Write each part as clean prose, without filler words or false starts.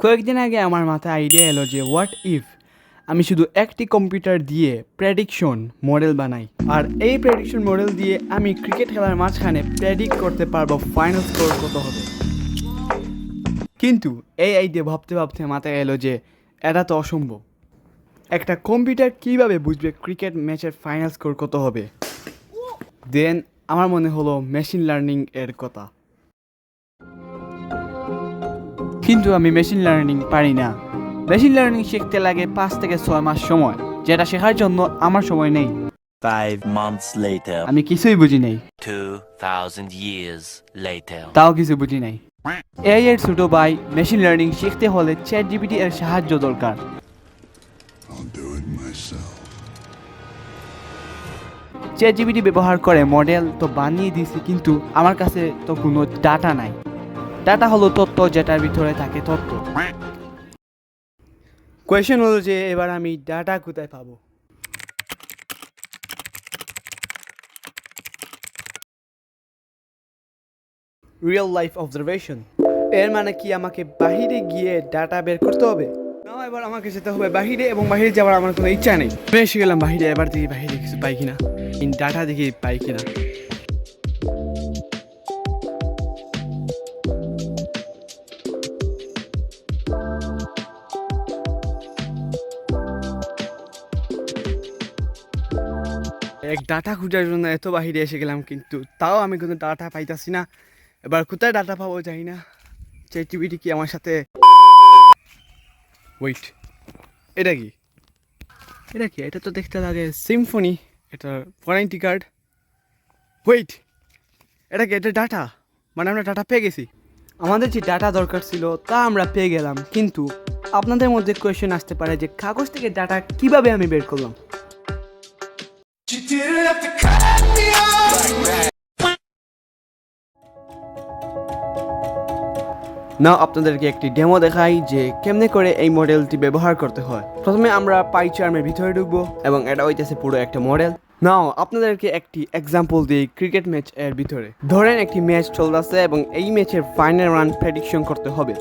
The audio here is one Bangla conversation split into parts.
কয়েকদিন আগে আমার মাথায় আইডিয়া এলো যে হোয়াট ইফ আমি শুধু একটি কম্পিউটার দিয়ে প্রেডিকশন মডেল বানাই, আর এই প্রেডিকশন মডেল দিয়ে আমি ক্রিকেট খেলার মাঝখানে প্রেডিক্ট করতে পারবো ফাইনাল স্কোর কত হবে। কিন্তু এই আইডিয়া ভাবতে ভাবতে মাথায় এলো যে এটা তো অসম্ভব। একটা কম্পিউটার কীভাবে বুঝবে ক্রিকেট ম্যাচের ফাইনাল স্কোর কত হবে? দেন আমার মনে হলো মেশিন লার্নিং এর কথা। কিন্তু আমি মেশিন লার্নিং পারি না। মেশিন লার্নিং শিখতে লাগে 5 থেকে 6 মাস সময়, যেটা শেখার জন্য আমার সময় নেই। 5 months later. আমি কিছুই বুঝি নাই। 2000 years later. তাও কিছু বুঝি নাই। এআই এর ছোট ভাই মেশিন লার্নিং শিখতে হলে চ্যাটজিপিটি এর সাহায্য দরকার। চ্যাটজিপিটি ব্যবহার করে মডেল তো বানিয়ে দিয়েছি, কিন্তু আমার কাছে তো কোনো ডাটা নাই। ডাটা হলো তথ্য, যেটার ভিতরে থাকে তথ্য। কোয়েশ্চেন হলো যে এবার আমি ডাটা কোথায় পাবো? রিয়েল লাইফ অবজারভেশন এর মানে কি আমাকে বাহিরে গিয়ে ডাটা বের করতে হবে? না, এবার আমাকে যেতে হবে বাহিরে, এবং বাহিরে যাওয়ার আমার কোনো ইচ্ছা নেই। আমি এসে গেলাম বাহিরে, এবার দেখি বাহিরে কিছু পাই কিনা, ডাটা দেখি পাই কিনা। এক ডাটা খোঁজার জন্য এত বাহিরে এসে গেলাম, কিন্তু তাও আমি কোনো ডাটা পাইতাছি না। এবার কোথায় ডাটা পাবো জানি না। চ্যাটজিপিটি কি আমার সাথে? ওয়েট, এটা কি? এটা তো দেখতে লাগে সিম্ফনি, এটার ওয়ারেন্টি কার্ড। ওয়েট, এটা কি? এটা ডাটা, মানে আমরা ডাটা পেয়ে গেছি। আমাদের যে ডাটা দরকার ছিল তা আমরা পেয়ে গেলাম, কিন্তু আপনাদের মধ্যে কোয়েশ্চেন আসতে পারে যে কাগজ থেকে ডাটা কিভাবে আমি বের করলাম? না, আপনাদেরকে একটি ডেমো দেখাই যে কেমনে করে এই মডেলটি ব্যবহার করতে হয়। প্রথমে আমরা পাই চার্মের ভিতরে ঢুকবো, এবং এটা হইতেছে পুরো একটা মডেল। নাও আপনাদেরকে একটি এক্সাম্পল দিই ক্রিকেট ম্যাচ এর ভিতরে। ধরেন একটি ম্যাচ চলতেছে এবং এই ম্যাচের ফাইনাল রান প্রেডিকশন করতে হবে।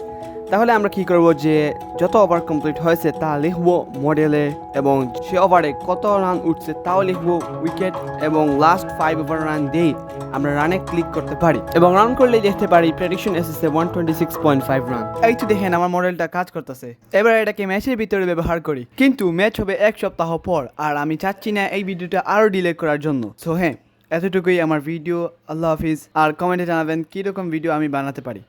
তাহলে আমরা কি করব যে যত ওভার কমপ্লিট হয়েছে তা লিখবো মডেলে, এবং সে ওভারে কত রান উঠছে তাও লিখবো উইকেট, এবং লাস্ট 5 ওভার রান দিয়ে আমরা রানে ক্লিক করতে পারি, এবং রান করলেই দেখতে পারি প্রেডিকশন এসেছে 126.5 রান। এই তো দেখেন আমার মডেলটা কাজ করতেছে। এবার এটাকে ম্যাচের ভিতরে ব্যবহার করি, কিন্তু ম্যাচ হবে 1 সপ্তাহ পর, আর আমি চাচ্ছি না এই ভিডিওটা আরো ডিলে করার জন্য। সো হ্যাঁ, এতটুকুই আমার ভিডিও। আল্লাহ হাফিজ। আর কমেন্টে জানাবেন কীরকম ভিডিও আমি বানাতে পারি।